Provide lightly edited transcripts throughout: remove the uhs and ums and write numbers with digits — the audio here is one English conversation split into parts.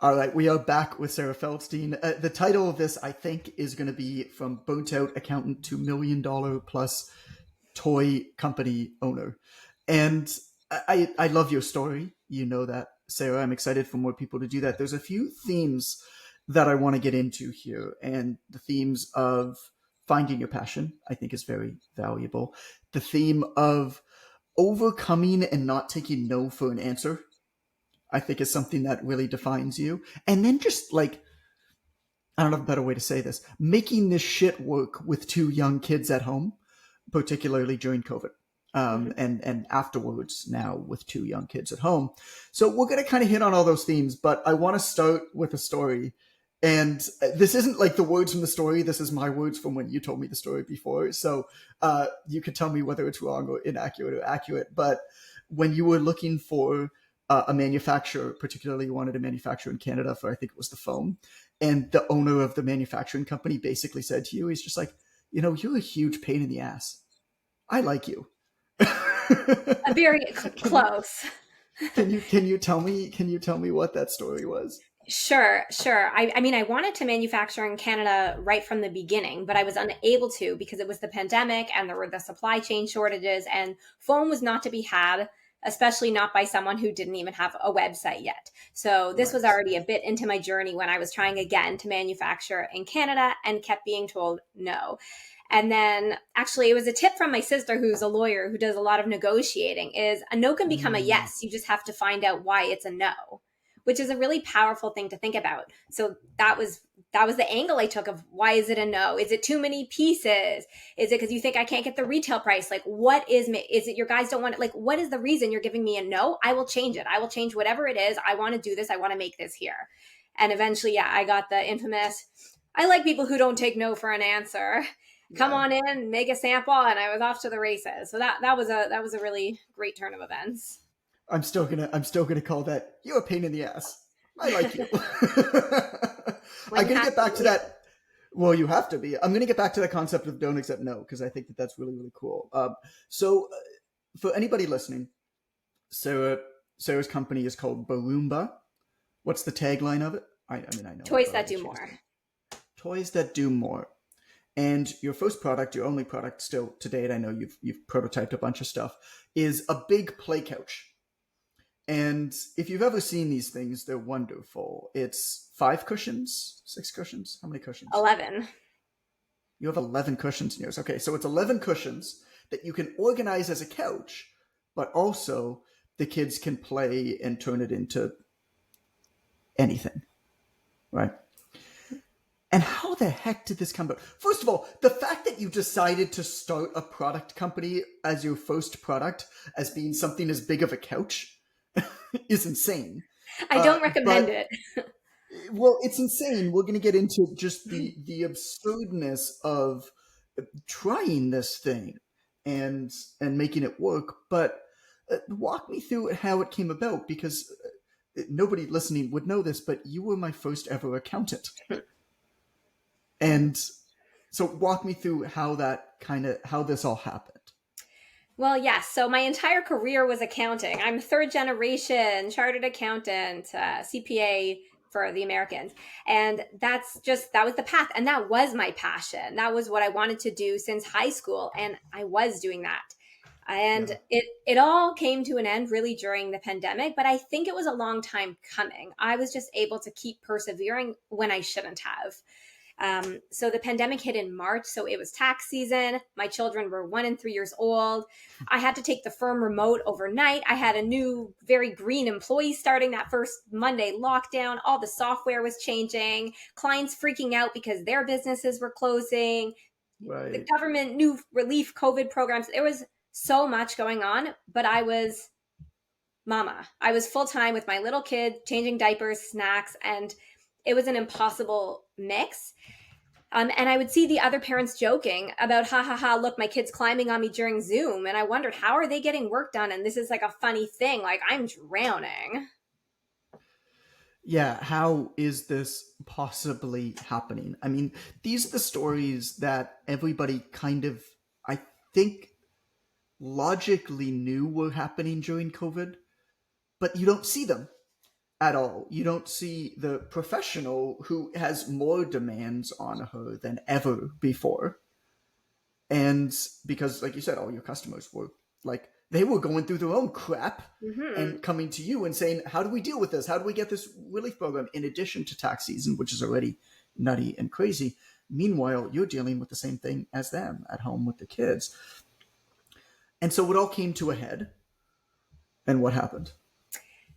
All right, we are back with Sara Feldstein. The title of this, I think, is going to be From Burnt Out Accountant to $1 million plus toy company owner. And I love your story. You know that, Sara. I'm excited for more people to do that. There's a few themes that I want to get into here. And the themes of finding your passion, I think, is very valuable. The theme of overcoming and not taking no for an answer, I think, is something that really defines you. And then just like, I don't have a better way to say this, making this shit work with two young kids at home, particularly during COVID. And afterwards now with two young kids at home. So we're going to kind of hit on all those themes, but I want to start with a story. And this isn't like the words from the story. This is my words from when you told me the story before. So you could tell me whether it's wrong or inaccurate or accurate. But when you were looking for a manufacturer, particularly you wanted a manufacturer in Canada for, I think it was the phone, and the owner of the manufacturing company basically said to you, he's just like, you're a huge pain in the ass. I like you. Very close. Can you tell me what that story was? Sure. I mean, I wanted to manufacture in Canada right from the beginning, but I was unable to because it was the pandemic and there were the supply chain shortages, and phone was not to be had, especially not by someone who didn't even have a website yet. So this was already a bit into my journey when I was trying again to manufacture in Canada and kept being told no. And then actually it was a tip from my sister, who's a lawyer who does a lot of negotiating, is a no can become a yes. You just have to find out why it's a no, which is a really powerful thing to think about. So that was the angle I took of, why is it a no? Is it too many pieces? Is it because you think I can't get the retail price? Like, what is it your guys don't want it? Like, what is the reason you're giving me a no? I will change it. I will change whatever it is. I want to do this. I want to make this here. And eventually, yeah, I got the infamous, I like people who don't take no for an answer. Come on in, make a sample, and I was off to the races. So that was a really great turn of events. I'm still gonna call that, you're a pain in the ass. I like you. I'm gonna get back to that. Well, you have to be. I'm gonna get back to that concept of don't accept no, because I think that's really, really cool. So for anybody listening, Sara's company is called Baroomba. What's the tagline of it? I mean, I know. Toys that do more. Toys that do more. And your first product, your only product still to date, I know you've prototyped a bunch of stuff, is a big play couch. And if you've ever seen these things, they're wonderful. It's 5 cushions, 6 cushions. How many cushions? 11. You have 11 cushions in yours. Okay, so it's 11 cushions that you can organize as a couch, but also the kids can play and turn it into anything, right? And how the heck did this come about? First of all, the fact that you decided to start a product company as your first product, as being something as big of a couch, is insane. I don't recommend it. Well, it's insane. We're going to get into just the absurdness of trying this thing and making it work. But walk me through how it came about, because nobody listening would know this, but you were my first ever accountant. And so walk me through how this all happened. Well, yes. So my entire career was accounting. I'm third generation chartered accountant, CPA for the Americans. And that was the path. And that was my passion. That was what I wanted to do since high school. And I was doing that. And it all came to an end really during the pandemic, but I think it was a long time coming. I was just able to keep persevering when I shouldn't have. So the pandemic hit in March, so it was tax season. My children were 1 and 3 years old. I had to take the firm remote overnight. I had a new, very green employee starting that first Monday lockdown. All the software was changing. Clients freaking out because their businesses were closing. Right. The government, new relief COVID programs. There was so much going on, but I was mama. I was full-time with my little kid, changing diapers, snacks, and it was an impossible mix. And I would see the other parents joking about, look, my kid's climbing on me during Zoom. And I wondered, how are they getting work done? And this is like a funny thing. Like, I'm drowning. Yeah, how is this possibly happening? I mean, these are the stories that everybody kind of, I think, logically knew were happening during COVID, but you don't see them. at all. You don't see the professional who has more demands on her than ever before. And because, like you said, all your customers were like, they were going through their own crap Mm-hmm. and coming to you and saying, how do we deal with this? How do we get this relief program in addition to tax season, which is already nutty and crazy? Meanwhile, you're dealing with the same thing as them at home with the kids. And so it all came to a head. And what happened?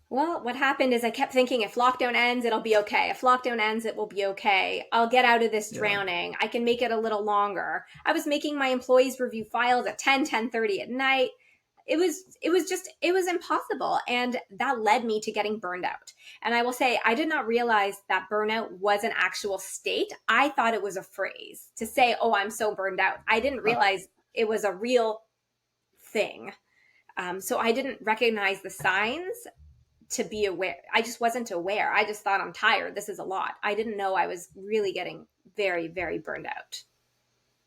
Well, what happened is I kept thinking if lockdown ends, it'll be okay. If lockdown ends, it will be okay. I'll get out of this Yeah. drowning. I can make it a little longer. I was making my employees review files at 10:30 at night. It was impossible, and that led me to getting burned out. And I will say I did not realize that burnout was an actual state. I thought it was a phrase to say, "Oh, I'm so burned out." I didn't Huh. realize it was a real thing. So I didn't recognize the signs to be aware. I just wasn't aware. I just thought I'm tired. This is a lot. I didn't know I was really getting very, very burned out.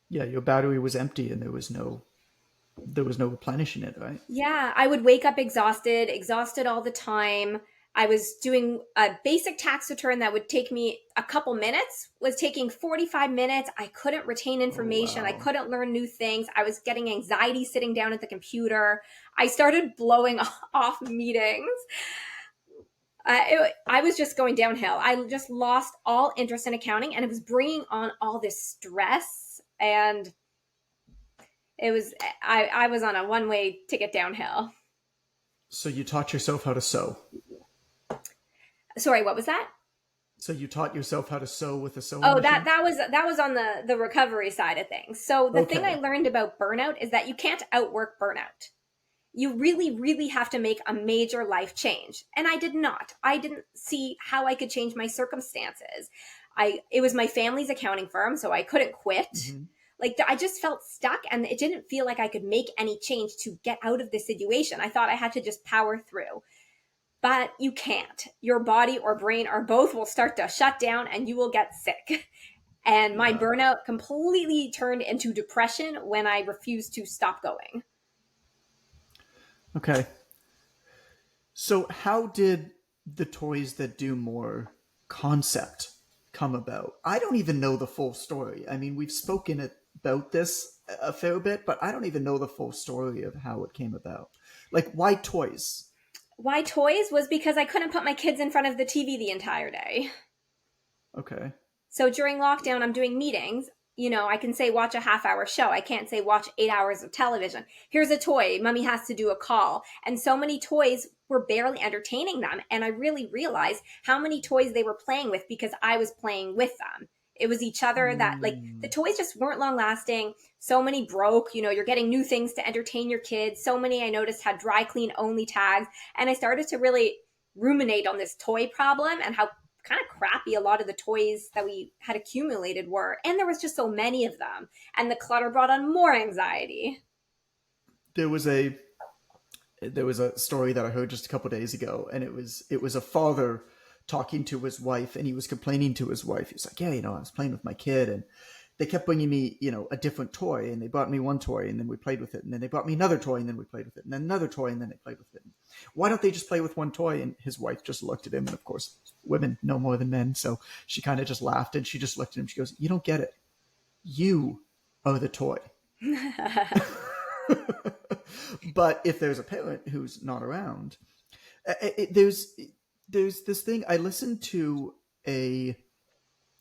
Yeah, your battery was empty and there was no replenishing it, right? Yeah, I would wake up exhausted all the time. I was doing a basic tax return that would take me a couple minutes, was taking 45 minutes. I couldn't retain Oh information. I wow. couldn't learn new things. I was getting anxiety sitting down at the computer. I started blowing off meetings. I was just going downhill. I just lost all interest in accounting, and it was bringing on all this stress. And I was on a one way ticket downhill. So you taught yourself how to sew. Sorry, what was that? So you taught yourself how to sew with a sewing Oh, that machine? that was on the recovery side of things. So the thing I Okay. learned about burnout is that you can't outwork burnout. You really, really have to make a major life change. And I did not. I didn't see how I could change my circumstances. It was my family's accounting firm, so I couldn't quit. Mm-hmm. Like I just felt stuck and it didn't feel like I could make any change to get out of this situation. I thought I had to just power through. But you can't. Your body or brain or both will start to shut down and you will get sick. And my Yeah. burnout completely turned into depression when I refused to stop going. Okay. So how did the toys that do more concept come about? I don't even know the full story. I mean, we've spoken about this a fair bit, but I don't even know the full story of how it came about. Like, why toys? Why toys was because I couldn't put my kids in front of the TV the entire day. Okay. So during lockdown, I'm doing meetings. You know, I can say watch a half-hour show. I can't say watch 8 hours of television. Here's a toy. Mommy has to do a call. And so many toys were barely entertaining them. And I really realized how many toys they were playing with because I was playing with them. It was each other that, like, the Mm, toys just weren't long lasting. So many broke. You know, you're getting new things to entertain your kids. So many I noticed had dry clean only tags. And I started to really ruminate on this toy problem and how kind of crappy a lot of the toys that we had accumulated were. And there was just so many of them. And the clutter brought on more anxiety. there was a there was a story that I heard just a couple days ago, and it was a father talking to his wife, and he was complaining to his wife. He was like, "Yeah, I was playing with my kid, and they kept bringing me, a different toy, and they brought me one toy, and then we played with it, and then they brought me another toy, and then we played with it, and then another toy, and then they played with it. Why don't they just play with one toy?" And his wife just looked at him, and of course, women know more than men, so she kind of just laughed, and she just looked at him. She goes, "You don't get it. You are the toy." But if there's a parent who's not around, there's this thing. I listened to a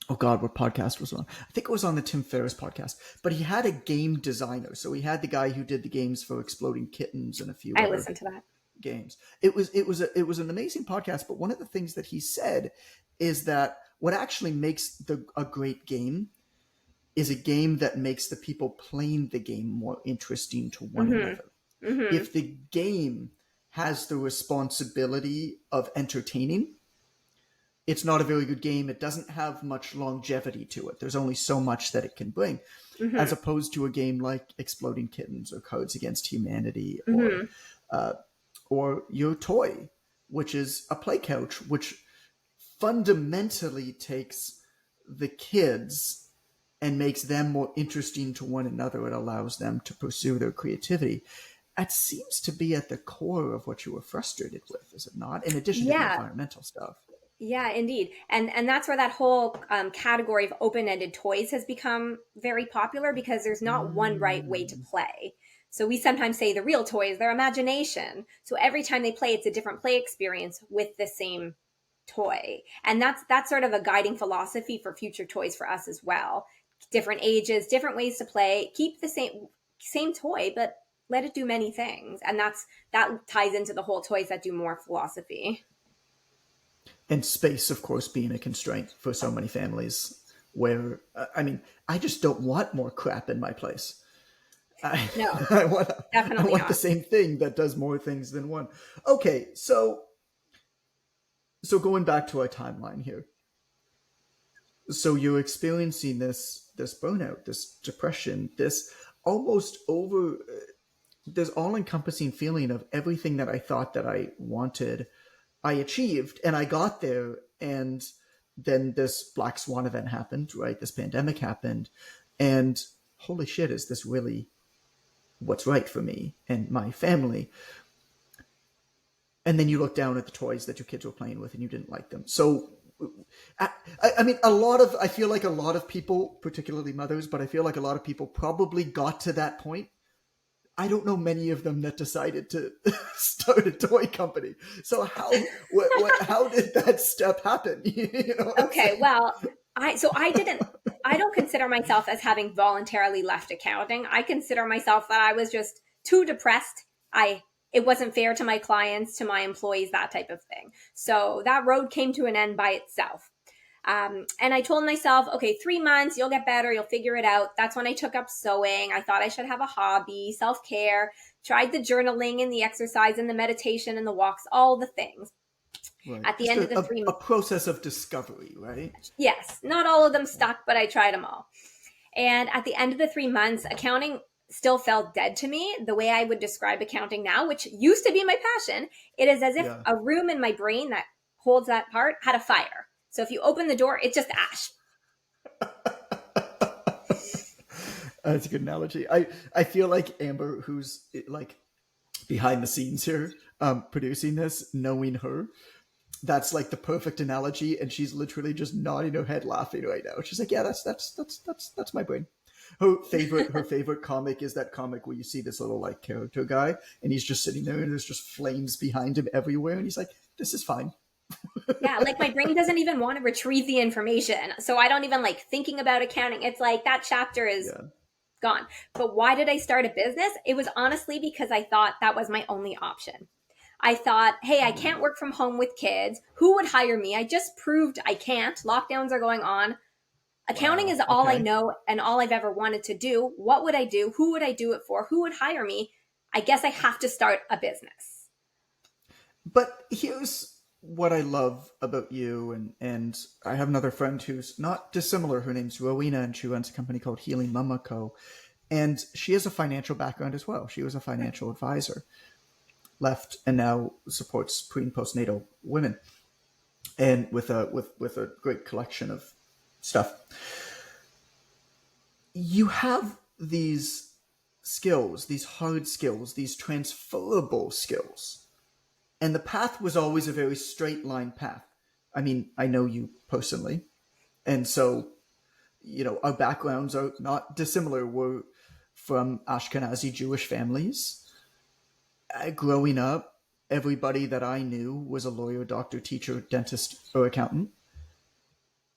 oh god, what podcast was on? I think it was on the Tim Ferriss podcast. But he had a game designer, so he had the guy who did the games for Exploding Kittens and a few I other listened to that. games. It was an amazing podcast. But one of the things that he said is that what actually makes a great game is a game that makes the people playing the game more interesting to one Mm-hmm. another. Mm-hmm. If the game has the responsibility of entertaining, it's not a very good game. It doesn't have much longevity to it. There's only so much that it can bring, as Mm-hmm. opposed to a game like Exploding Kittens or Cards Against Humanity Mm-hmm. or Your Toy, which is a play couch, which fundamentally takes the kids and makes them more interesting to one another. It allows them to pursue their creativity. that seems to be at the core of what you were frustrated with, is it not? In addition to the Yeah, environmental stuff. yeah, indeed. And that's where that whole category of open-ended toys has become very popular because there's not one right way to Mm. play. So we sometimes say the real toy is their imagination. So every time they play, it's a different play experience with the same toy. And that's sort of a guiding philosophy for future toys for us as well. Different ages, different ways to play. Keep the same toy, but let it do many things. And that ties into the whole toys that do more philosophy. And space, of course, being a constraint for so many families. Where I mean, I just don't want more crap in my place. I, No, I want I definitely want the not. same thing that does more things than one. Okay, so going back to our timeline here. So you're experiencing this burnout, this depression, this almost over this all-encompassing feeling of everything that I thought that I wanted, I achieved, and I got there, and then this black swan event happened, right? This pandemic happened, and holy shit, is this really what's right for me and my family? And then you look down at the toys that your kids were playing with and you didn't like them. So I, I mean, I feel like a lot of people, particularly mothers, but I feel like a lot of people probably got to that point. I don't know many of them that decided to start a toy company. So how did that step happen? You know what I'm Okay, saying? well, I don't consider myself as having voluntarily left accounting. I consider myself that I was just too depressed. I It wasn't fair to my clients, to my employees, that type of thing. So that road came to an end by itself. And I told myself, okay, 3 months, you'll get better, you'll figure it out. That's when I took up sewing. I thought I should have a hobby, self care, tried the journaling and the exercise and the meditation and the walks, all the things. Right. At the Just end of the a process of discovery, right? yes, not all of them stuck, but I tried them all. And at the end of the 3 months, accounting still felt dead to me. The way I would describe accounting now, which used to be my passion, it is as if Yeah. a room in my brain that holds that part had a fire. So if you open the door, it's just ash. That's a good analogy. I feel like Amber, who's like behind the scenes here, producing this, knowing her, that's like the perfect analogy, and she's literally just nodding her head, laughing right now. She's like, "Yeah, that's my brain." Her favorite comic is that comic where you see this little like character guy, and he's just sitting there, and there's just flames behind him everywhere, and he's like, "This is fine." Yeah, like my brain doesn't even want to retrieve the information. So I don't even like thinking about accounting. It's like that chapter is Yeah. gone. But why did I start a business? It was honestly because I thought that was my only option. I thought, hey, I can't work from home with kids. Who would hire me? I just proved I can't. Lockdowns are going on. Accounting Wow. is all I Okay. know and all I've ever wanted to do. What would I do? Who would I do it for? Who would hire me? I guess I have to start a business. But here's what I love about you, and I have another friend who's not dissimilar. Her name's Rowena, and she runs a company called Healing Mama Co. And she has a financial background as well. She was a financial advisor, left, and now supports pre and postnatal women, and with a great collection of stuff. You have these skills, these hard skills, these transferable skills, and the path was always a very straight line path. I mean, I know you personally, and so our backgrounds are not dissimilar. We're from Ashkenazi Jewish families. Growing up, everybody that I knew was a lawyer, doctor, teacher, dentist, or accountant,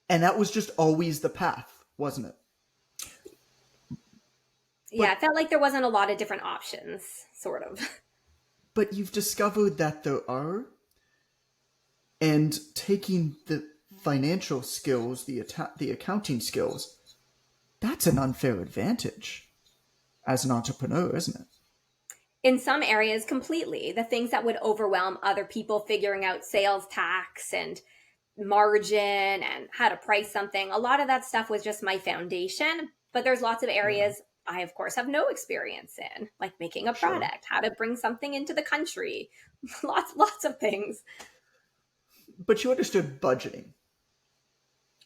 and that was just always the path, wasn't it? Yeah, it But felt like there wasn't a lot of different options, sort of. but you've discovered that there are, and taking the financial skills, the accounting skills, that's an unfair advantage as an entrepreneur, isn't it? In some areas, completely. The things that would overwhelm other people figuring out sales tax and margin and how to price something. A lot of that stuff was just my foundation, but there's lots of Yeah, areas I, of course, have no experience in, like making a sure. product, how to bring something into the country, lots of things. But you understood budgeting,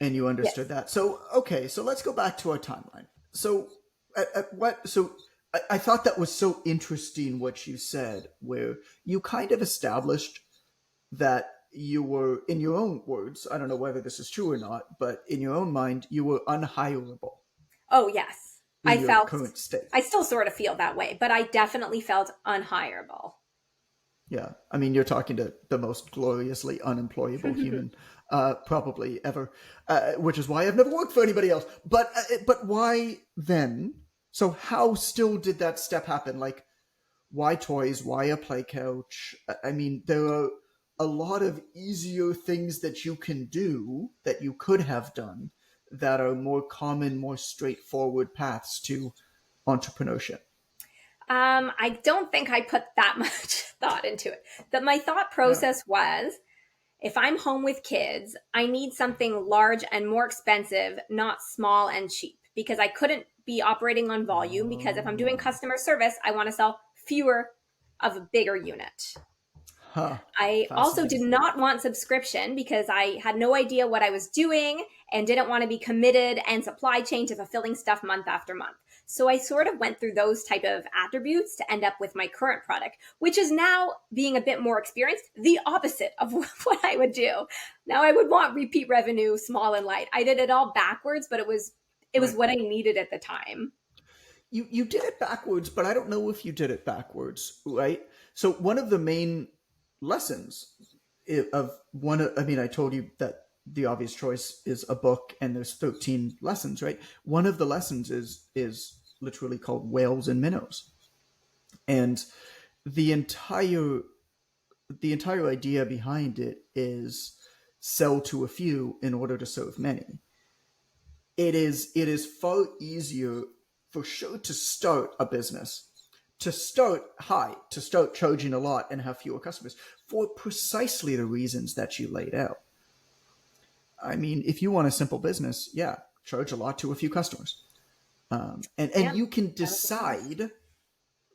and you understood Yes. that. So okay, so let's go back to our timeline. So at what? So I thought that was so interesting what you said, where you kind of established that you were, in your own words, I don't know whether this is true or not, but in your own mind, you were unhireable Oh, yes. in your current I state. still sort of feel that way, but I definitely felt unhireable. Yeah, I mean, you're talking to the most gloriously unemployable human probably ever, which is why I've never worked for anybody else. But why then? So how still did that step happen? Like, why toys? Why a play couch? I mean, there are a lot of easier things that you can do that you could have done that are more common, more straightforward paths to entrepreneurship. I don't think I put that much thought into it. That my thought Yeah. process was, if I'm home with kids, I need something large and more expensive, not small and cheap, because I couldn't be operating on volume. Because if I'm doing Oh, customer service, I want to sell fewer of a bigger unit. huh. I also did Fascinating. not want subscription because I had no idea what I was doing and didn't want to be committed and supply chain to fulfilling stuff month after month. So I sort of went through those type of attributes to end up with my current product, which is now, being a bit more experienced, the opposite of what I would do. Now I would want repeat revenue, small and light. I did it all backwards, but it was Right. what I needed at the time. You did it backwards, but I don't know if you did it backwards, right? So one of the main lessons of one, I mean, I told you that the obvious choice is a book, and there's 13 lessons, right? One of the lessons is literally called whales and minnows, and the entire the entire idea behind it is sell to a few in order to serve many. It is far easier for sure to start a business, to start high, to start charging a lot and have fewer customers for precisely the reasons that you laid out. I mean, if you want a simple business, yeah, charge a lot to a few customers, and Yeah, you can that was the plan. decide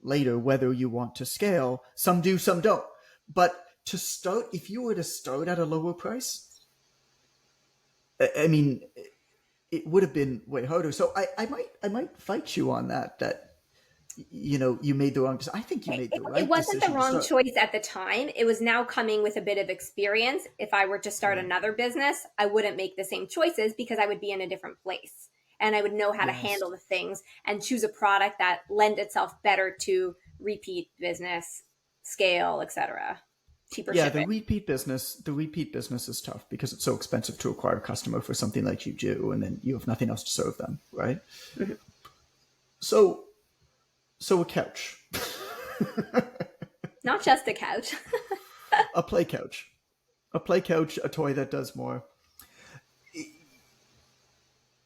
later whether you want to scale. Some do, some don't. But to start, if you were to start at a lower price, I mean, it would have been way harder. So I might fight you on that. That you made the wrong. I think you it, made it, the it right wasn't the decision to wrong start. choice at the time. It was now coming with a bit of experience. If I were to start Right. another business, I wouldn't make the same choices because I would be in a different place and I would know how to Yes. handle the things and choose a product that lend itself better to repeat business, scale, etc. Cheaper Yeah, the shipping. repeat business, the repeat business is tough because it's so expensive to acquire a customer for something like you do, and then you have nothing else to serve them, right? Mhm. So, so a couch, Not just a couch. a play couch, a play couch, a toy that does more.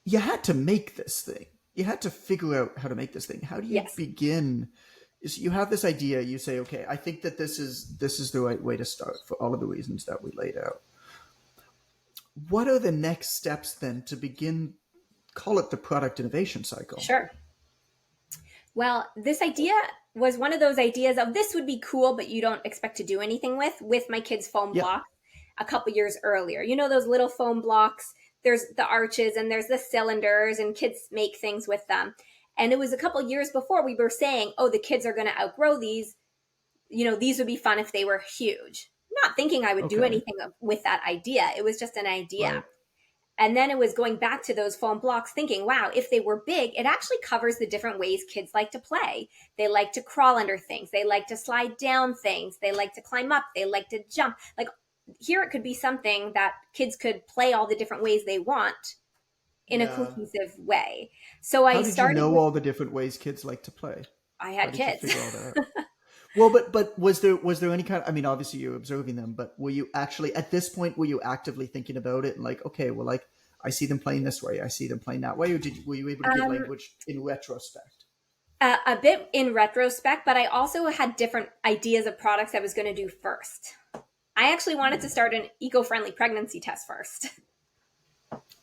You had to make this thing. You had to figure out how to make this thing. How do you Yes. begin? Is you have this idea, you say, okay, I think that this is the right way to start for all of the reasons that we laid out. What are the next steps then to begin, call it the product innovation cycle? Sure. Well, this idea was one of those ideas of this would be cool, but you don't expect to do anything with my kids' foam Yeah. block a couple years earlier. You know, those little foam blocks, there's the arches and there's the cylinders, and kids make things with them. And it was a couple years before we were saying, oh, the kids are going to outgrow these. You know, these would be fun if they were huge. Not thinking I would do Okay. anything with that idea. It was just an idea. Right. And then it was going back to those foam blocks, thinking, wow, if they were big, it actually covers the different ways kids like to play. They like to crawl under things, they like to slide down things, they like to climb up, they like to jump. Like, here it could be something that kids could play all the different ways they want in a Yeah. cohesive way. So I How did you started know with, all the different ways kids like to play? I How had did you kids. figure all that out? Well, but was there any kind? I mean, obviously you're observing them, but were you actually at this point were you actively thinking about it and like, okay, well, like I see them playing this way, I see them playing that way, or were you able to give um, language in retrospect? a bit in retrospect, but I also had different ideas of products I was going to do first. I actually wanted to start an eco friendly pregnancy test first.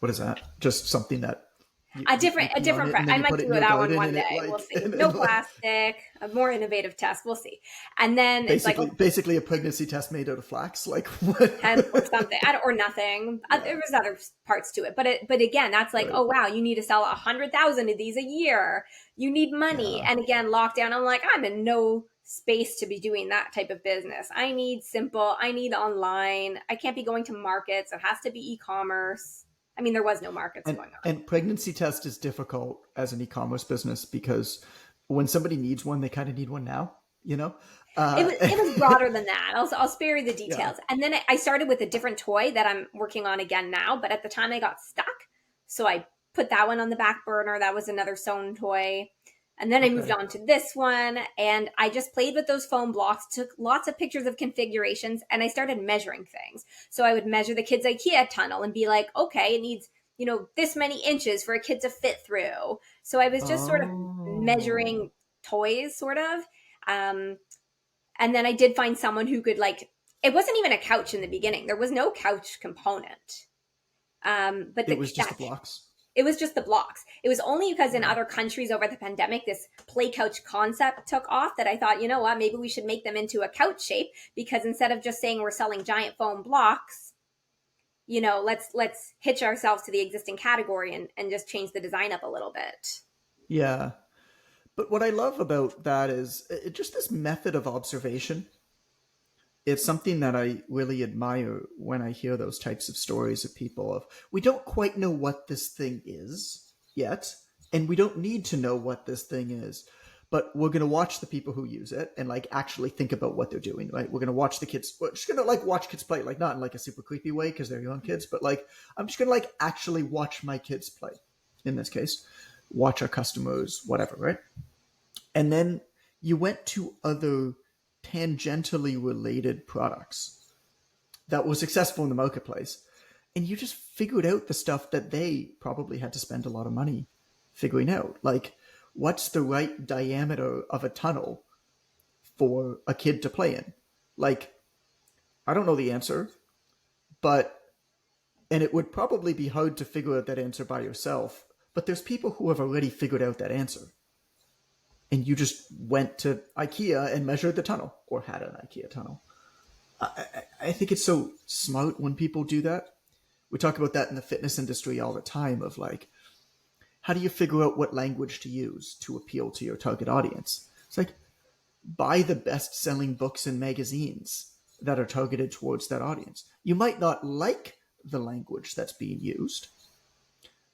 What is that? Just something that You A pee on different. it and then I you might put it do in your that one garden one and it day. We'll like see. No and like plastic. A more innovative test. We'll see. And then it's like, basically a pregnancy test made out of flax. Like what? hemp or something, or nothing. There Yeah. was other parts to it, but again, that's like, Right. oh wow, you need to sell 100,000 of these a year. You need money, Yeah. and again, lockdown. I'm like, I'm in no space to be doing that type of business. I need simple. I need online. I can't be going to markets. It has to be e-commerce. I mean, there was no markets going on. And pregnancy test is difficult as an e-commerce business because when somebody needs one, they kind of need one now. You know. Uh, It was broader than that. I'll spare you the yeah. details. And then I started with a different toy that I'm working on again now. But at the time, I got stuck, so I put that one on the back burner. That was another sewn toy. And then I moved Okay. on to this one, and I just played with those foam blocks, took lots of pictures of configurations, and I started measuring things. So I would measure the kid's IKEA tunnel and be like, okay, it needs, this many inches for a kid to fit through. So I was just sort of Oh. measuring toys, sort of. Um, and then I did find someone who could, like, it wasn't even a couch in the beginning. There was no couch component. But It was just the blocks. it was just the blocks. It was only because in Yeah. other countries over the pandemic, this play couch concept took off that I thought, you know what, maybe we should make them into a couch shape, because instead of just saying we're selling giant foam blocks, let's hitch ourselves to the existing category and just change the design up a little bit. Yeah. But what I love about that is just this method of observation. It's something that I really admire when I hear those types of stories of people of we don't quite know what this thing is yet, and we don't need to know what this thing is, but we're going to watch the people who use it and like actually think about what they're doing, right? We're going to watch the kids. We're just going to like watch kids play, like not in like a super creepy way because they're young kids, but like I'm just going to like actually watch my kids play. In this case, watch our customers, whatever, right? And then you went to other tangentially related products that were successful in the marketplace, and you just figured out the stuff that they probably had to spend a lot of money figuring out, like what's the right diameter of a tunnel for a kid to play in. Like, I don't know the answer, but and it would probably be hard to figure out that answer by yourself, but there's people who have already figured out that answer, and you just went to IKEA and measured the tunnel or had an IKEA tunnel. I think it's so smart when people do that. We talk about that in the fitness industry all the time of like, how do you figure out what language to use to appeal to your target audience? It's like, buy the best selling books and magazines that are targeted towards that audience. You might not like the language that's being used,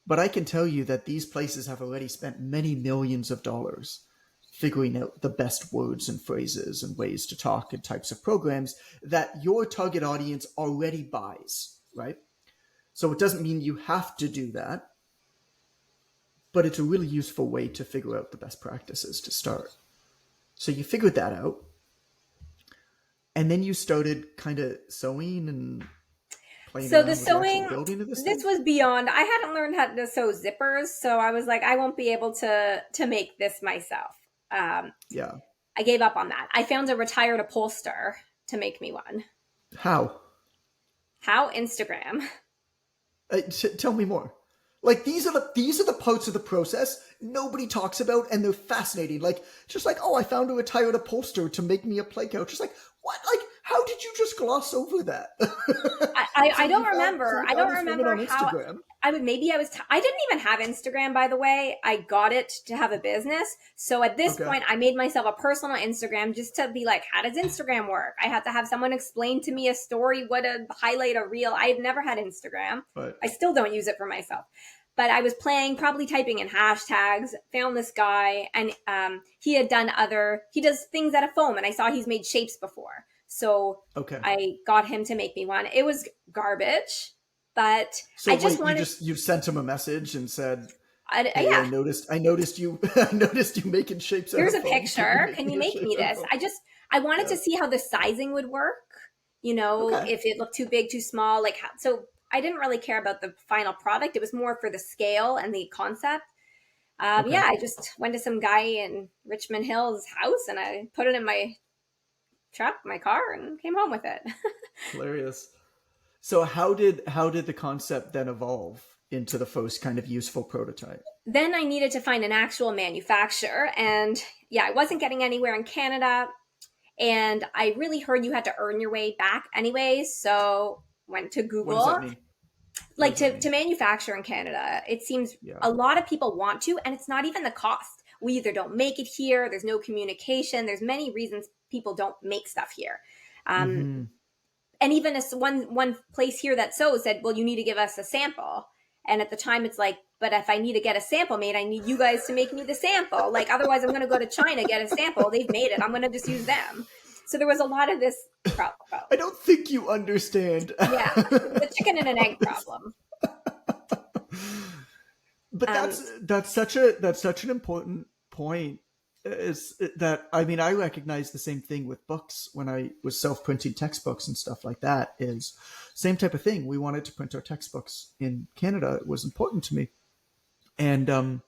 but I can tell you that these places have already spent many millions of dollars figuring out the best words and phrases and ways to talk and types of programs that your target audience already buys, right? So it doesn't mean you have to do that, but it's a really useful way to figure out the best practices to start. So you figured that out, and then you started kind of sewing and playing So the around with the actual sewing, building of this this thing. was beyond. I hadn't learned how to sew zippers, so I was like, I won't be able to make this myself. Um, Yeah. I gave up on that. I found a retired upholster to make me one. How? How? Instagram. Tell me more. Like these are the parts of the process nobody talks about, and they're fascinating. Like just like, oh, I found a retired upholsterer to make me a play couch. Just like what? Like how did you just gloss over that? So I don't remember. you I found don't this woman remember on how. Instagram. I didn't even have Instagram, by the way. I got it to have a business. So at this Okay. point, I made myself a personal Instagram just to be like, how does Instagram work? I had to have someone explain to me a story, what to highlight a reel. I had never had Instagram. But I still don't use it for myself. But I was playing, probably typing in hashtags, found this guy, and he does things out of foam, and I saw he's made shapes before. So okay. I got him to make me one. It was garbage, but So I just wait, wanted, you sent him a message and said, "Hey, yeah, I noticed you I noticed you making shapes out here's of a foam. Can you picture. make Can you me a make shape me out of this? foam?" I wanted Yeah. to see how the sizing would work, Okay. if it looked too big, too small, so I didn't really care about the final product. It was more for the scale and the concept. Okay. Yeah, I just went to some guy in Richmond Hill's house and I put it in my truck, my car, and came home with it. Hilarious. So how did the concept then evolve into the first kind of useful prototype? Then I needed to find an actual manufacturer. And yeah, I wasn't getting anywhere in Canada. And I really heard you had to earn your way back anyways. So went to What does Google. that mean? What Like does that to mean? manufacture in Canada, it seems Yeah. a lot of people want to, and it's not even the cost. We either don't make it here, there's no communication, there's many reasons people don't make stuff here. Um, Mm-hmm. and even as one place here that so said, well, you need to give us a sample. And at the time, it's like, but if I need to get a sample made, I need you guys to make me the sample. Like, otherwise, I'm going to go to China, get a sample. They've made it. I'm going to just use them. So there was a lot of this problem. I don't think you understand. Yeah, the chicken and an egg problem. But Um, that's such an important point. Is that, I mean, I recognize the same thing with books when I was self-printing textbooks and stuff like that. Is same type of thing. We wanted to print our textbooks in Canada. It was important to me, and a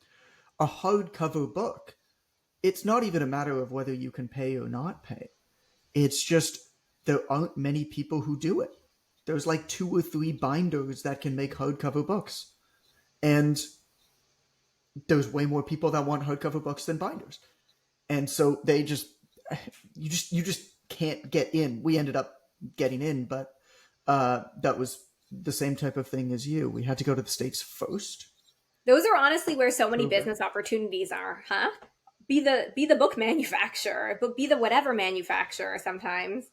hardcover book. It's not even a matter of whether you can pay or not pay. It's just there aren't many people who do it. There's like 2 or 3 binders that can make hardcover books, and there's way more people that want hardcover books than binders. And so they just you just can't get in. We ended up getting in, but that was the same type of thing as you. We had to go to the States first. those are honestly where so many Prove it. business opportunities are, huh? Be the book manufacturer, but be the whatever manufacturer sometimes.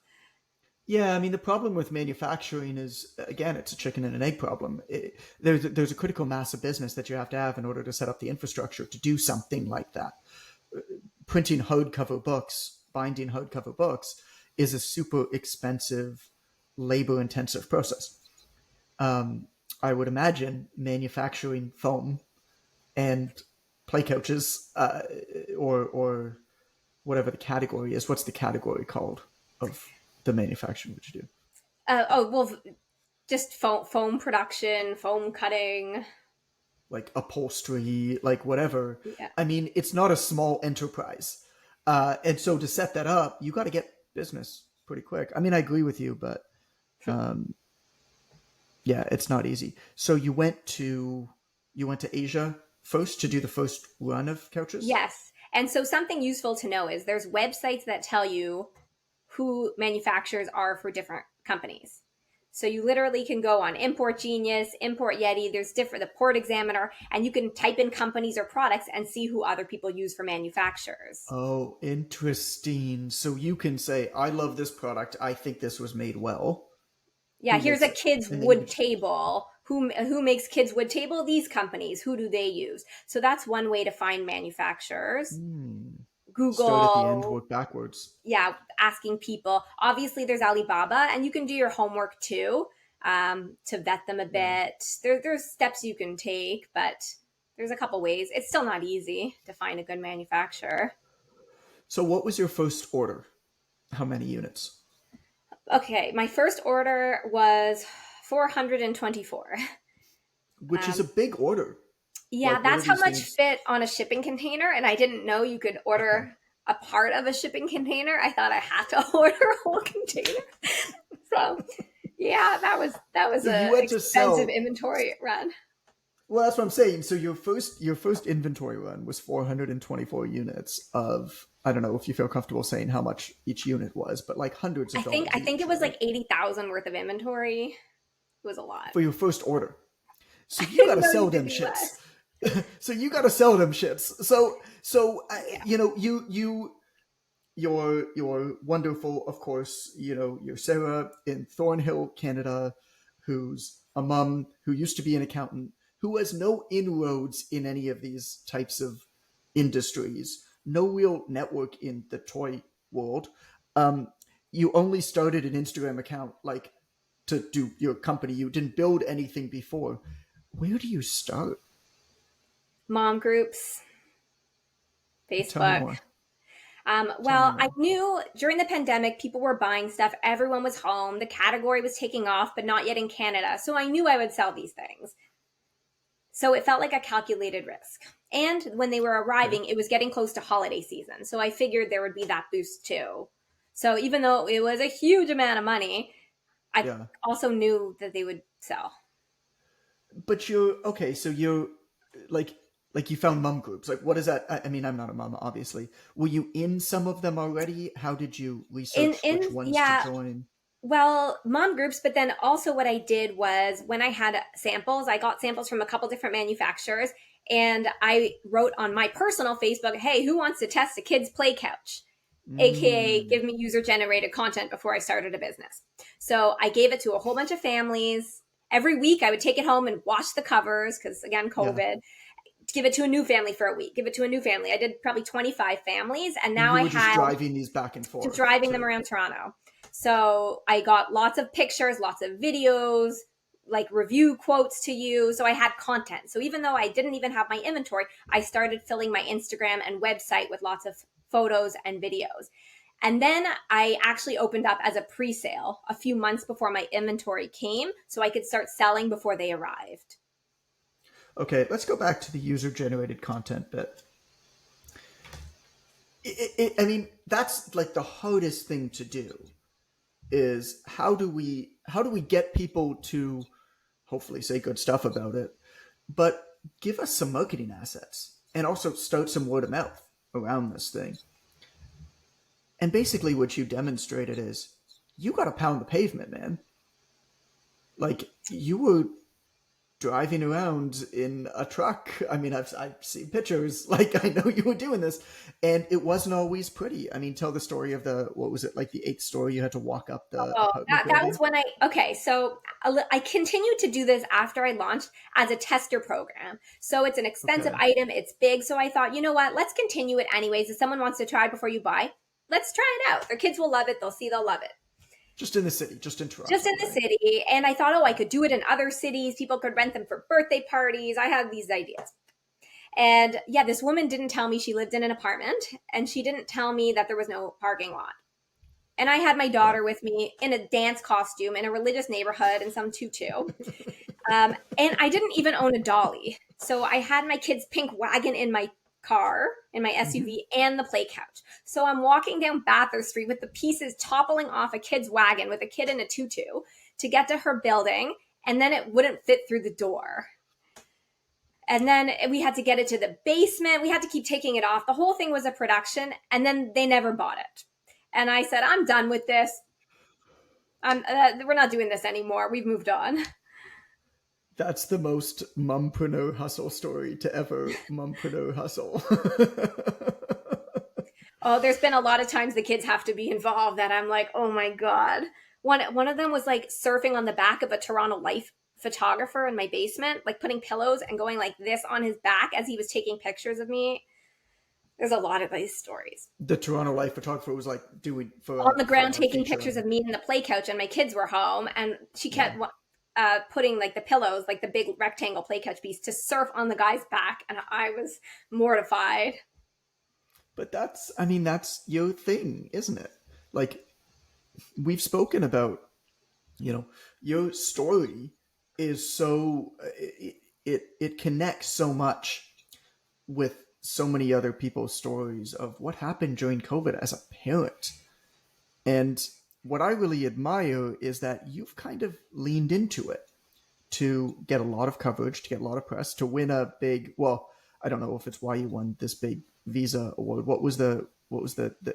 Yeah, I mean, the problem with manufacturing is, again, it's a chicken and an egg problem. There's a critical mass of business that you have to have in order to set up the infrastructure to do something like that. Printing hardcover books, binding hardcover books, is a super expensive, labor intensive process. Um, I would imagine manufacturing foam and play couches, or whatever the category is. What's the category called of the manufacturing that you do? Oh well, just foam production, foam cutting. Like upholstery, like whatever. Yeah, I mean, it's not a small enterprise. And so to set that up, you got to get business pretty quick. I mean, I agree with you, but um, yeah, it's not easy. So you went to Asia first to do the first run of couches. yes. And so something useful to know is there's websites that tell you who manufacturers are for different companies. So you literally can go on Import Genius, Import Yeti, there's different, the Port Examiner, and you can type in companies or products and see who other people use for manufacturers. Oh, interesting. So you can say, I love this product. I think this was made well. Yeah, Who here's makes a it? kids And then you can wood just, table. Who makes kids wood table? These companies. Who do they use? So that's one way to find manufacturers. start at the end, Google, work backwards. yeah, asking people. Obviously, there's Alibaba, and you can do your homework too, to vet them a Yeah. bit. There's steps you can take, but there's a couple ways. It's still not easy to find a good manufacturer. So what was your first order? How many units? Okay, my first order was 424. Which is a Um, big order. yeah, Like, what are that's how these much things? fit on a shipping container, and I didn't know you could Okay. order a part of a shipping container. I thought I had to order a whole container. So yeah, that was So you a had to expensive sell. inventory run. Well, that's what I'm saying. So your first inventory run was 424 units of, I don't know if you feel comfortable saying how much each unit was, but like hundreds I of think dollars I think each, it was right? like 80,000 worth of inventory. It was a lot. For your first order. So I you got didn't to know sell you could them do shits. less. So you got to sell them shits. So Yeah. you're wonderful, of course. You're Sarah in Thornhill, Canada, who's a mom who used to be an accountant, who has no inroads in any of these types of industries, no real network in the toy world. Um, you only started an Instagram account like to do your company. You didn't build anything before. Where do you start? Mom groups, Tell me Facebook. more. Tell me Well, I more. knew during the pandemic, people were buying stuff. Everyone was home. The category was taking off, but not yet in Canada. So I knew I would sell these things. So it felt like a calculated risk. And when they were Okay. arriving, it was getting close to holiday season. So I figured there would be that boost too. So even though it was a huge amount of money, I Yeah. also knew that they would sell. But you're okay. So you're like you found mom groups. Like, what is that? I mean, I'm not a mom, obviously. Were you in some of them already? How did you research which ones to Yeah, join? well, mom groups, but then also what I did was when I had samples, I got samples from a couple different manufacturers, and I wrote on my personal Facebook, "Hey, who wants to test a kid's play couch?" AKA Mm, give me user generated content before I started a business. So I gave it to a whole bunch of families. Every week I would take it home and watch the covers because again, yeah. COVID. Give it to a new family for a week, give it to a new family. I did probably 25 families, and And now you I were just had driving these back and just forth driving them to. around Toronto. So I got lots of pictures, lots of videos, like review quotes to use. So I had content. So even though I didn't even have my inventory, I started filling my Instagram and website with lots of photos and videos. And then I actually opened up as a pre sale a few months before my inventory came so I could start selling before they arrived. Okay, let's go back to the user generated content bit. I mean, that's like the hardest thing to do is how do we get people to hopefully say good stuff about it, but give us some marketing assets and also start some word of mouth around this thing. And basically, what you demonstrated is you got to pound the pavement, man. Like you were driving around in a truck. I mean, I've seen pictures. Like I know you were doing this, and it wasn't always pretty. I mean, tell the story of the what was it like the eighth story you had to walk up the Oh, apartment that was building. when okay. So I continued to do this after I launched as a tester program. So it's an expensive Okay, item, it's big. So I thought, you know what? Let's continue it anyways. If someone wants to try before you buy, let's try it out. Their kids will love it. They'll see they'll love it. just in the city, just in Just in Toronto, the right? city. And I thought, oh, I could do it in other cities. People could rent them for birthday parties. I had these ideas. And yeah, this woman didn't tell me she lived in an apartment, and she didn't tell me that there was no parking lot. And I had my Right. daughter with me in a dance costume in a religious neighborhood in some tutu. And I didn't even own a dolly. So I had my kid's pink wagon in my car, in my Mhm. SUV, and the play couch. So I'm walking down Bathurst Street with the pieces toppling off a kid's wagon with a kid in a tutu to get to her building. And then it wouldn't fit through the door. And then we had to get it to the basement. We had to keep taking it off. The whole thing was a production. And then they never bought it. And I said, I'm done with this. We're not doing this anymore. We've moved on. That's the most mumpreneur hustle story to ever mumpreneur hustle. Oh, there's been a lot of times the kids have to be involved that I'm like, oh my god. One of them was like surfing on the back of a Toronto Life photographer in my basement, like putting pillows and going like this on his back as he was taking pictures of me. There's a lot of these stories. The Toronto Life photographer was like doing On the for ground a taking feature pictures on. of me in the play couch, and my kids were home, and she Yeah, kept putting like the pillows, like the big rectangle play couch piece, to surf on the guy's back, and I was mortified. but that's I mean that's your thing, isn't it? Like we've spoken about, you know, your story is so it connects so much with so many other people's stories of what happened during COVID as a parent. And what I really admire is that you've kind of leaned into it to get a lot of coverage, to get a lot of press, to win a big, well, I don't know if it's why you won this big Visa award. What was the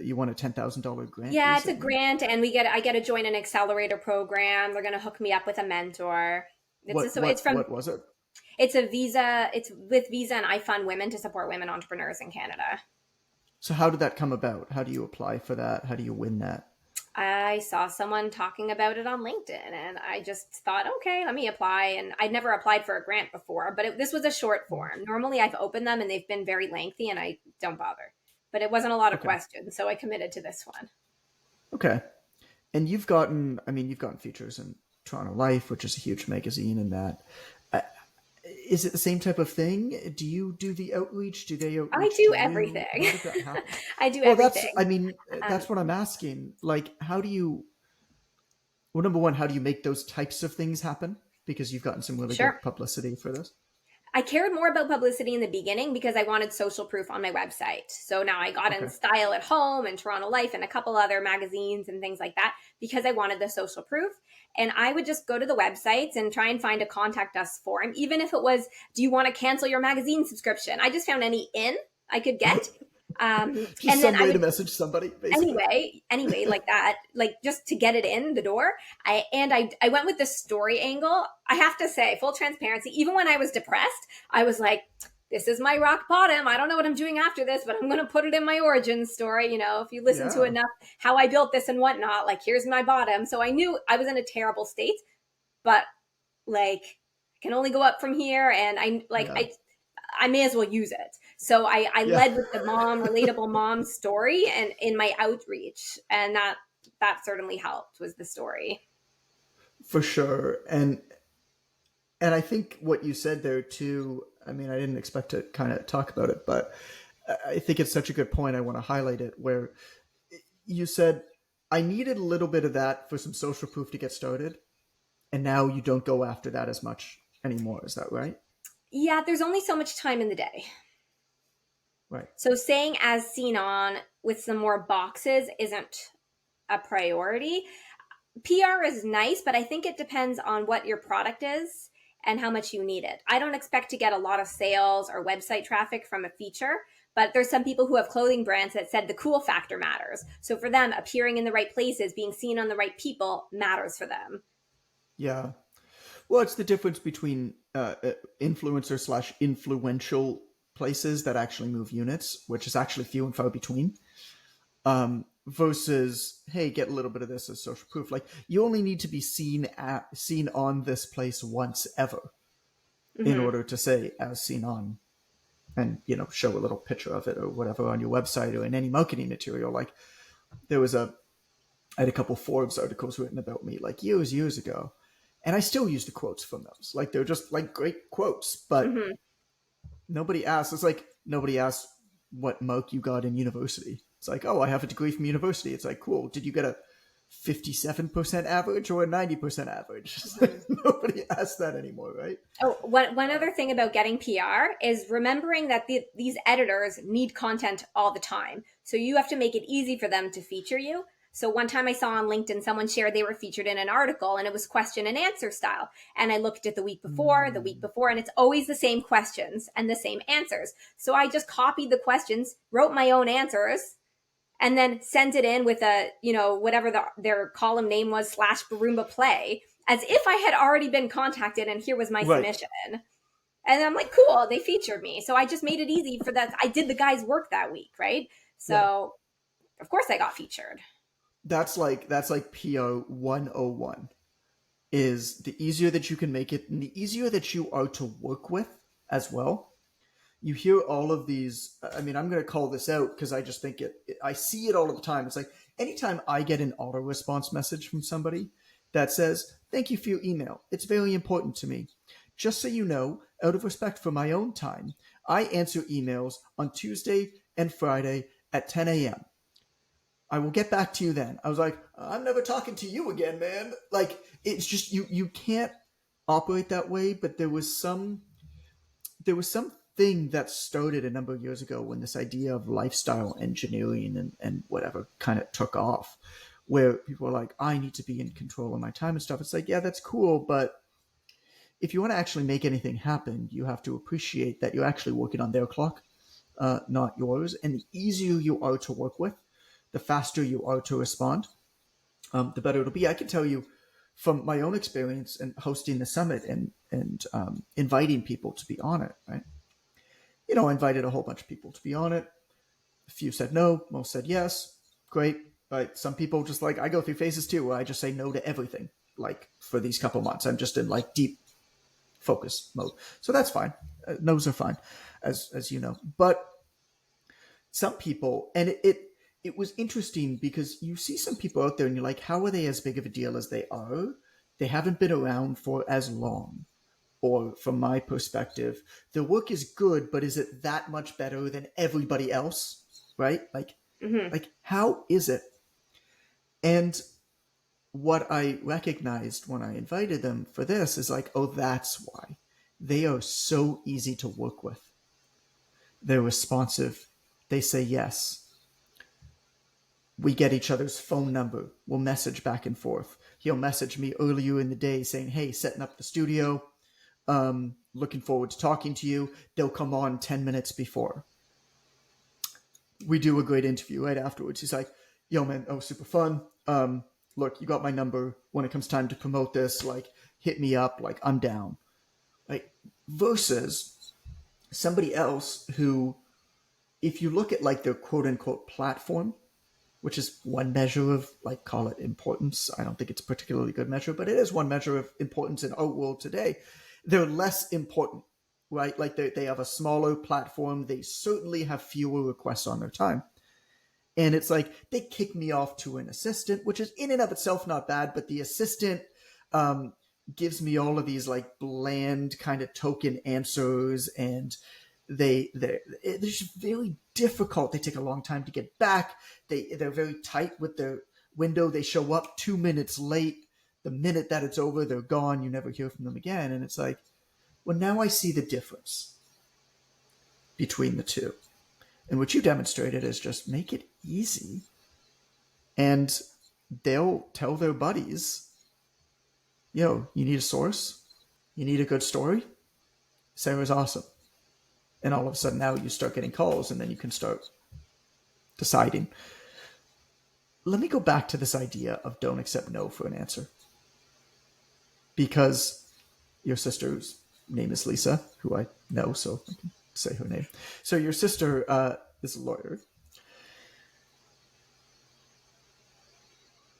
you won a $10,000 grant Yeah, it's a recently? grant, and I get to join an accelerator program. They're going to hook me up with a mentor. What It's what from what was it? it's a visa. It's with Visa, and I fund women to support women entrepreneurs in Canada. So how did that come about? How do you apply for that? How do you win that? I saw someone talking about it on LinkedIn, and I just thought, okay, let me apply. And I'd never applied for a grant before, but this was a short form. Normally, I've opened them and they've been very lengthy, and I don't bother. But it wasn't a lot of Okay. questions, so I committed to this one. Okay. And you've gotten features in Toronto Life, which is a huge magazine, and that. Uh, is it the same type of thing? Do you do the outreach? Do they I outreach do to you? everything. How does that happen? I do Well, that's, I everything. mean, Um, that's what I'm asking. Like, how do you, well, number one, how do you make those types of things happen? Because you've gotten some really sure. good publicity for this. I cared more about publicity in the beginning because I wanted social proof on my website. So now I got in Okay. Style at Home and Toronto Life and a couple other magazines and things like that because I wanted the social proof. And I would just go to the websites and try and find a contact us form, even if it was, do you want to cancel your magazine subscription? I just found any in I could get. Just And then some I way to would message somebody, basically. anyway like that, like just to get it in the door. I went with the story angle. I have to say, full transparency, even when I was depressed, I was like, this is my rock bottom. I don't know what I'm doing after this, but I'm going to put it in my origin story. If you listen to Yeah, enough how I built this and whatnot, like here's my bottom. So I knew I was in a terrible state, but like I can only go up from here. And yeah, I may as well use it. So I yeah, led with the relatable mom story and in my outreach. And that certainly helped, was the story. for sure. And I think what you said there too, I mean, I didn't expect to kind of talk about it, but I think it's such a good point. I want to highlight it where you said, I needed a little bit of that for some social proof to get started. And now you don't go after that as much anymore. Is that right? Yeah, there's only so much time in the day. Right. So saying as seen on with some more boxes isn't a priority. PR is nice, but I think it depends on what your product is and how much you need it. I don't expect to get a lot of sales or website traffic from a feature, but there's some people who have clothing brands that said the cool factor matters. So for them, appearing in the right places, being seen on the right people matters for them. Yeah. Well, it's the difference between influencer slash influential places that actually move units, which is actually few and far between, versus hey, get a little bit of this as social proof. Like you only need to be seen on this place once ever in Mm-hmm. order to say as seen on, and show a little picture of it or whatever on your website or in any marketing material. Like there was I had a couple Forbes articles written about me like years ago, and I still use the quotes from those. Like they're just like great quotes, but Mm-hmm. nobody asks. It's like nobody asks what mark you got in university. It's like, oh, I have a degree from university. It's like, cool. Did you get a 57% average or a 90% average? Mm-hmm. Nobody asks that anymore, right? Oh, one other thing about getting PR is remembering that these editors need content all the time. So you have to make it easy for them to feature you. So one time I saw on LinkedIn someone shared they were featured in an article and it was question and answer style. And I looked at the week before, and it's always the same questions and the same answers. So I just copied the questions, wrote my own answers, and then sent it in with a, whatever their column name was / Baroomba play, as if I had already been contacted and here was my Right. submission. And I'm like, cool, they featured me. So I just made it easy for that. I did the guy's work that week, right? Yeah. So of course I got featured. That's like PR 101 is the easier that you can make it and the easier that you are to work with as well. You hear all of these. I mean, I'm going to call this out because I just think I see it all the time. It's like anytime I get an auto response message from somebody that says, thank you for your email. It's very important to me. Just so you know, out of respect for my own time, I answer emails on Tuesday and Friday at 10 a.m. I will get back to you then. I was like, I'm never talking to you again, man. Like, it's just you can't operate that way. But there was some thing that started a number of years ago when this idea of lifestyle engineering and whatever kind of took off, where people were like, I need to be in control of my time and stuff. It's like, yeah, that's cool, but if you want to actually make anything happen, you have to appreciate that you're actually working on their clock, not yours. And the easier you are to work with, the faster you are to respond, the better it'll be. I can tell you from my own experience in hosting the summit and inviting people to be on it, right? I invited a whole bunch of people to be on it. A few said no, most said yes. Great. But some people just like, I go through phases too where I just say no to everything. Like for these couple months, I'm just in like deep focus mode. So that's fine. No's are fine, as you know. But some people, and it was interesting because you see some people out there and you're like, how are they as big of a deal as they are? They haven't been around for as long. Or from my perspective, the work is good, but is it that much better than everybody else? Right? Like, Mm-hmm. like how is it? And what I recognized when I invited them for this is like, oh, that's why. They are so easy to work with. They're responsive. They say yes. We get each other's phone number. We'll message back and forth. He'll message me earlier in the day saying, hey, setting up the studio. Looking forward to talking to you. They'll come on 10 minutes before. We do a great interview right afterwards. He's like, yo, man, oh, super fun. Look, you got my number. When it comes time to promote this, like, hit me up. Like, I'm down. Like, versus somebody else who, if you look at like their quote unquote platform, which is one measure of, like, call it importance. I don't think it's a particularly good measure, but it is one measure of importance in our world today. They're less important, right? Like they have a smaller platform. They certainly have fewer requests on their time. And it's like they kick me off to an assistant, which is in and of itself not bad, but the assistant gives me all of these like bland kind of token answers, and they're just very difficult. They take a long time to get back. They're very tight with their window. They show up 2 minutes late. The minute that it's over, they're gone. You never hear from them again. And it's like, well, now I see the difference between the two. And what you demonstrated is just make it easy. And they'll tell their buddies, yo, you need a source? You need a good story? Sara's awesome. And all of a sudden now you start getting calls, and then you can start deciding. Let me go back to this idea of don't accept no for an answer. Because your sister's name is Lisa, who I know, so I can say her name. So your sister is a lawyer.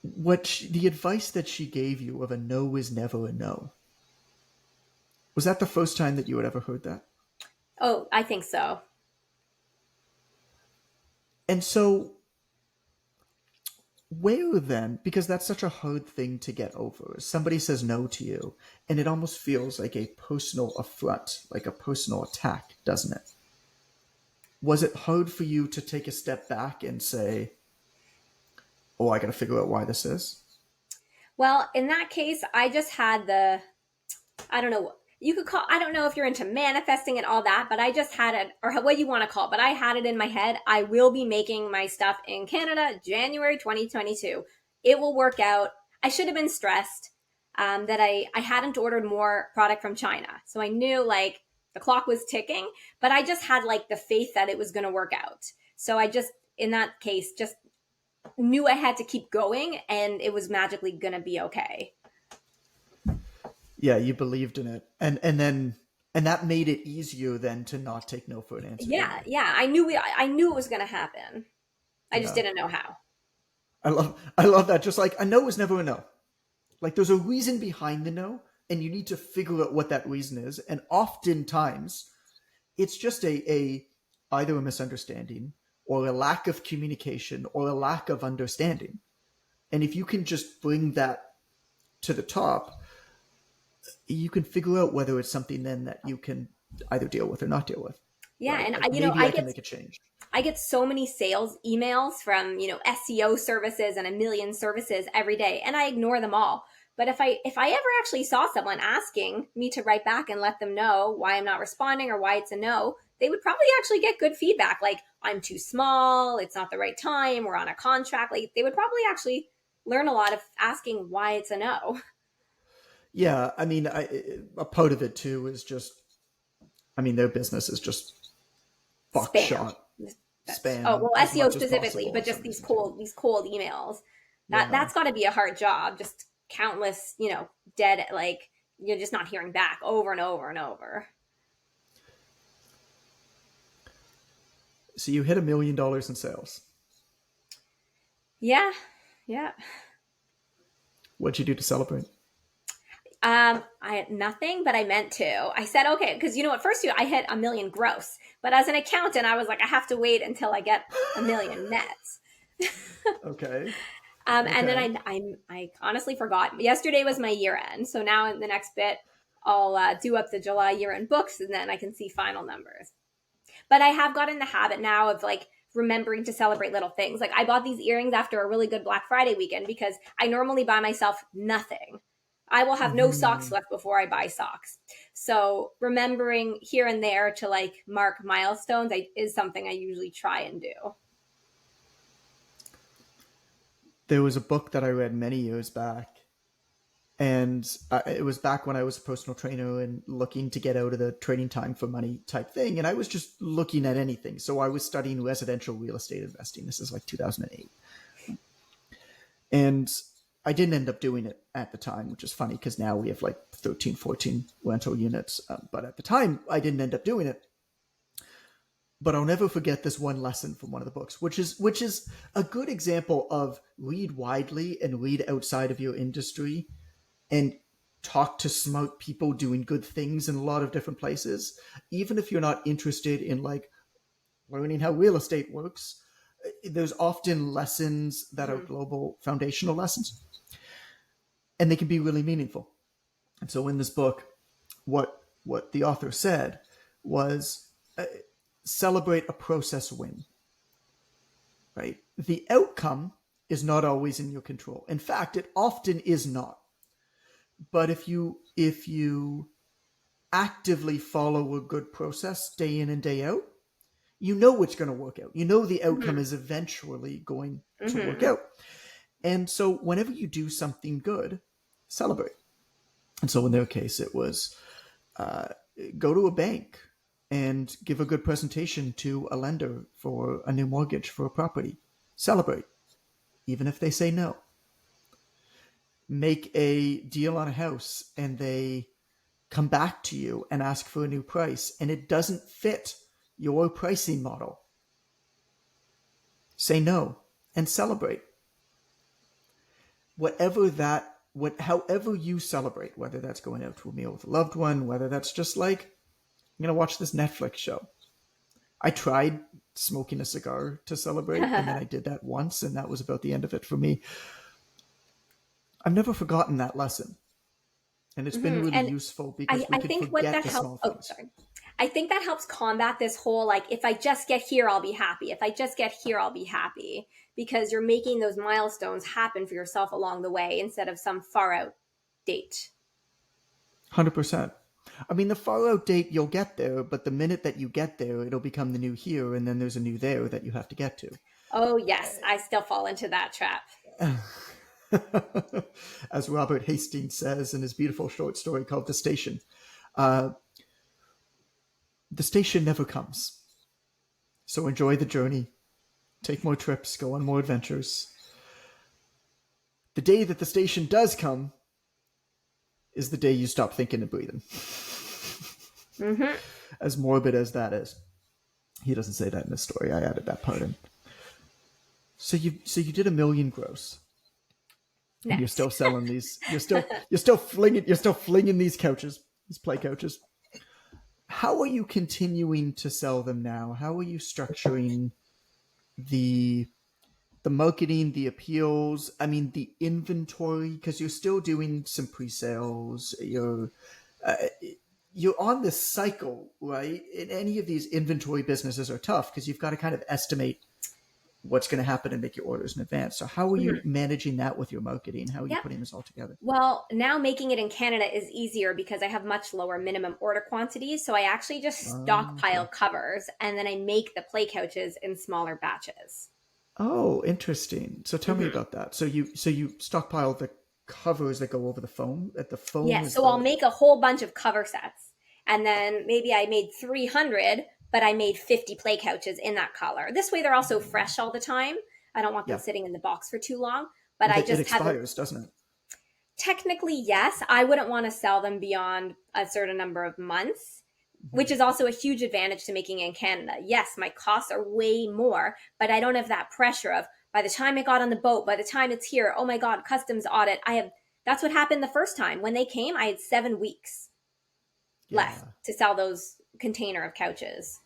The advice that she gave you of a no is never a no, was that the first time that you had ever heard that? Oh, I think so. And so where then, because that's such a hard thing to get over, somebody says no to you, and it almost feels like a personal affront, like a personal attack, doesn't it? Was it hard for you to take a step back and say, oh, I got to figure out why this is? Well, in that case, I just had I don't know, you could call, I don't know if you're into manifesting and all that, but I just had it, or what you want to call it, but I had it in my head. I will be making my stuff in Canada January 2022. It will work out. I should have been stressed that I hadn't ordered more product from China. So I knew like the clock was ticking, but I just had like the faith that it was going to work out. So I just, in that case, just knew I had to keep going, and it was magically going to be okay. Yeah, you believed in it, and that made it easier then to not take no for an answer, didn't Yeah, it? yeah. I knew it was going to happen. I just Yeah, didn't know how. I love that. Just like a no is never a no. Like there's a reason behind the no, and you need to figure out what that reason is. And oftentimes, it's just a either a misunderstanding or a lack of communication or a lack of understanding. And if you can just bring that to the top, you can figure out whether it's something then that you can either deal with or not deal with, Yeah, right? and Like I maybe I can get make a change. so many sales emails from SEO services and a million services every day, and I ignore them all. But if I ever actually saw someone asking me to write back and let them know why I'm not responding or why it's a no, they would probably actually get good feedback. Like, I'm too small, it's not the right time, we're on a contract. Like, they would probably actually learn a lot of asking why it's a no. Yeah, I mean, a part of it too is just, I mean, their business is just Spam. buckshot Oh, spam well, as SEO much as specifically, possible but for just some reason too. these cold emails. Yeah. That's got to be a hard job. Just countless, dead, like, you're just not hearing back over and over and over. So you hit $1 million in sales. Yeah, yeah. What'd you do to celebrate? I had nothing, but I meant to. I said okay, because at first I hit a million gross, but as an accountant, I was like, I have to wait until I get a million nets. Okay. And then Okay. I honestly forgot. Yesterday was my year end, so now in the next bit, I'll do up the July year end books, and then I can see final numbers. But I have got in the habit now of like remembering to celebrate little things. Like, I bought these earrings after a really good Black Friday weekend because I normally buy myself nothing. I will have no socks Hmm. left before I buy socks. So remembering here and there to like mark milestones is something I usually try and do. There was a book that I read many years back, and it was back when I was a personal trainer and looking to get out of the trading time for money type thing. And I was just looking at anything. So I was studying residential real estate investing. This is like 2008. And I didn't end up doing it at the time, which is funny because now we have like 13, 14 rental units. But at the time, I didn't end up doing it. But I'll never forget this one lesson from one of the books, which is a good example of read widely and read outside of your industry and talk to smart people doing good things in a lot of different places. Even if you're not interested in like learning how real estate works, there's often lessons that are global foundational lessons, and they can be really meaningful. And so in this book, what the author said was, celebrate a process win, right? The outcome is not always in your control. In fact, it often is not. But if you actively follow a good process day in and day out, you know it's going to work out. You know the outcome is eventually going to work out. And so whenever you do something good, celebrate. And so in their case, it was go to a bank and give a good presentation to a lender for a new mortgage for a property. Celebrate, even if they say no. Make a deal on a house and they come back to you and ask for a new price and it doesn't fit your pricing model. Say no and celebrate. However you celebrate, whether that's going out to a meal with a loved one, whether that's just like, I'm going to watch this Netflix show. I tried smoking a cigar to celebrate, and then I did that once, and that was about the end of it for me. I've never forgotten that lesson. And it's been really useful because we can forget the small things. I think that helps combat this whole, like, if I just get here, I'll be happy. If I just get here, I'll be happy. Because you're making those milestones happen for yourself along the way instead of some far out date. 100%. I mean, the far out date, you'll get there, but the minute that you get there, it'll become the new here, and then there's a new there that you have to get to. Oh, yes. I still fall into that trap. As Robert Hastings says in his beautiful short story called The Station, the station never comes. So enjoy the journey. Take more trips. Go on more adventures. The day that the station does come is the day you stop thinking and breathing. As morbid as that is. He doesn't say that in the story. I added that part in. So you did $1 million gross. And you're still selling these. You're still flinging these couches, these play couches. How are you continuing to sell them now? How are you structuring the marketing, the appeals? I mean, the inventory, because you're still doing some pre-sales. You're on this cycle, right? And any of these inventory businesses are tough because you've got to kind of estimate what's going to happen and make your orders in advance. So how are you managing that with your marketing? How are you putting this all together? Well, now making it in Canada is easier because I have much lower minimum order quantities. So I actually just stockpile covers and then I make the play couches in smaller batches. Oh, interesting. So tell me about that. So you stockpile the covers that go over the foam at the foam. Yeah. So I'll make a whole bunch of cover sets and then maybe I made 300, but I made 50 play couches in that color. This way they're also fresh all the time. I don't want them sitting in the box for too long, but I just expires, doesn't it? Technically, yes. I wouldn't want to sell them beyond a certain number of months, which is also a huge advantage to making in Canada. Yes, my costs are way more, but I don't have that pressure of by the time I got on the boat, by the time it's here, oh my God, customs audit. That's what happened the first time. When they came, I had 7 weeks left to sell those container of couches.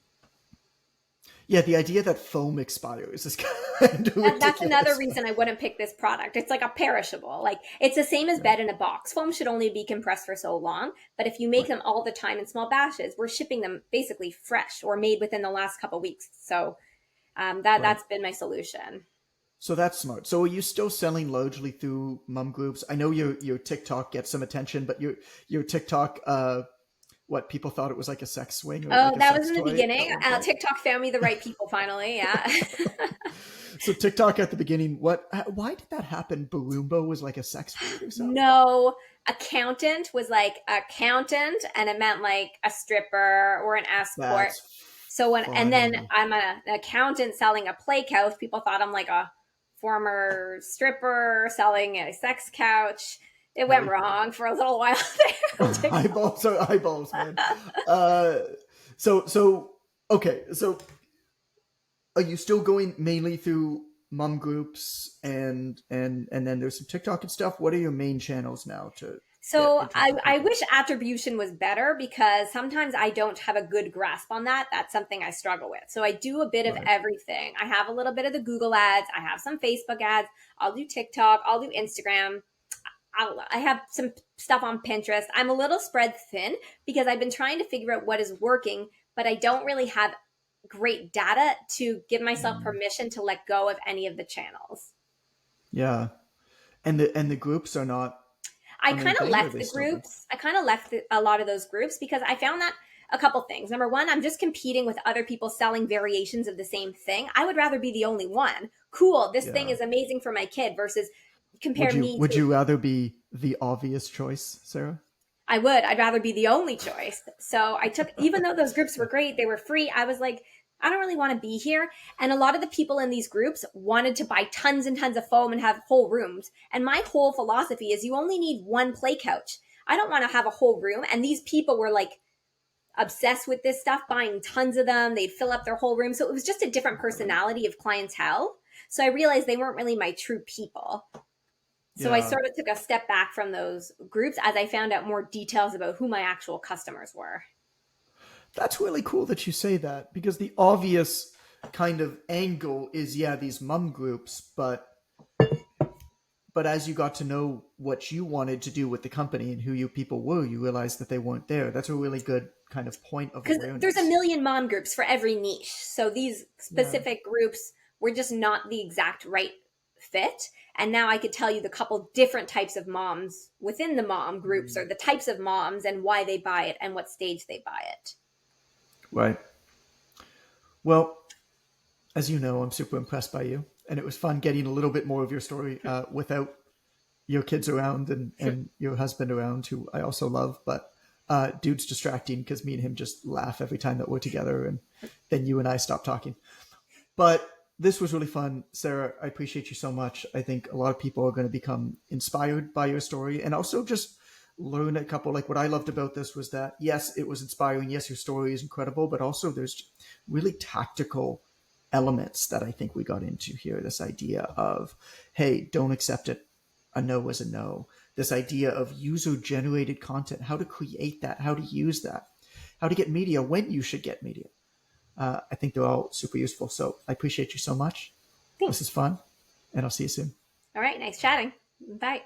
Yeah, the idea that foam expires is kind of ridiculous. That's another reason I wouldn't pick this product. It's like a perishable. Like, it's the same as bed in a box. Foam should only be compressed for so long, but if you make them all the time in small batches, we're shipping them basically fresh or made within the last couple of weeks. So that's been my solution. So that's smart. So are you still selling largely through mom groups? I know your TikTok gets some attention, but your TikTok, what, people thought it was like a sex swing? Or that like was in the beginning. TikTok found me the right people finally. Yeah. So TikTok at the beginning, why did that happen? Baroomba was like a sex word or something? No, accountant was like accountant, and it meant like a stripper or an escort. That's So and then funny. I'm an accountant selling a play couch. People thought I'm like a former stripper selling a sex couch. It went Hey, wrong for a little while there on TikTok. eyeballs are eyeballs, man. Uh, so okay. So are you still going mainly through mom groups and then there's some TikTok and stuff? What are your main channels now to get So in touch with I people? wish attribution was better because sometimes I don't have a good grasp on that. That's something I struggle with. So I do a bit of Right. everything. I have a little bit of the Google ads. I have some Facebook ads. I'll do TikTok. I'll do Instagram. I have some stuff on Pinterest. I'm a little spread thin because I've been trying to figure out what is working, but I don't really have great data to give myself Mm. permission to let go of any of the channels. Yeah. And the groups are not I a main kind of thing, or are left they the still there? groups. I kind of left a lot of those groups because I found that a couple things. Number one, I'm just competing with other people selling variations of the same thing. I would rather be the only one. Cool, this thing Yeah. is amazing for my kid versus compare Would you me would to you rather be the obvious choice, Sarah? I would. I'd rather be the only choice. So I took, even though those groups were great, they were free. I was like, I don't really want to be here. And a lot of the people in these groups wanted to buy tons and tons of foam and have whole rooms. And my whole philosophy is you only need one play couch. I don't want to have a whole room. And these people were like obsessed with this stuff, buying tons of them. They'd fill up their whole room. So it was just a different Right. personality of clientele. So I realized they weren't really my true people. So I Yeah. sort of took a step back from those groups as I found out more details about who my actual customers were. That's really cool that you say that, because the obvious kind of angle is, yeah, these mum groups, but as you got to know what you wanted to do with the company and who you people were, you realized that they weren't there. That's a really good kind of point of Because there's a awareness. million mom groups for every niche. So these Yeah. specific groups were just not the exact right fit. And now I could tell you the couple different types of moms within the mom groups or Mm. the types of moms and why they buy it and what stage they buy it. Right. Well, as you know, I'm super impressed by you, and it was fun getting a little bit more of your story without your kids around and your husband around, who I also love. But dude's distracting because me and him just laugh every time that we're together, and then you and I stop talking. But this was really fun, Sarah. I appreciate you so much. I think a lot of people are going to become inspired by your story, and also just learn a couple. Like, what I loved about this was that, yes, it was inspiring. Yes, your story is incredible, but also there's really tactical elements that I think we got into here. This idea of, hey, don't accept it. A no is a no. This idea of user generated content, how to create that, how to use that, how to get media, when you should get media. I think they're all super useful. So I appreciate you so much. This is Thanks. fun, and I'll see you soon. All right. Nice chatting. Bye.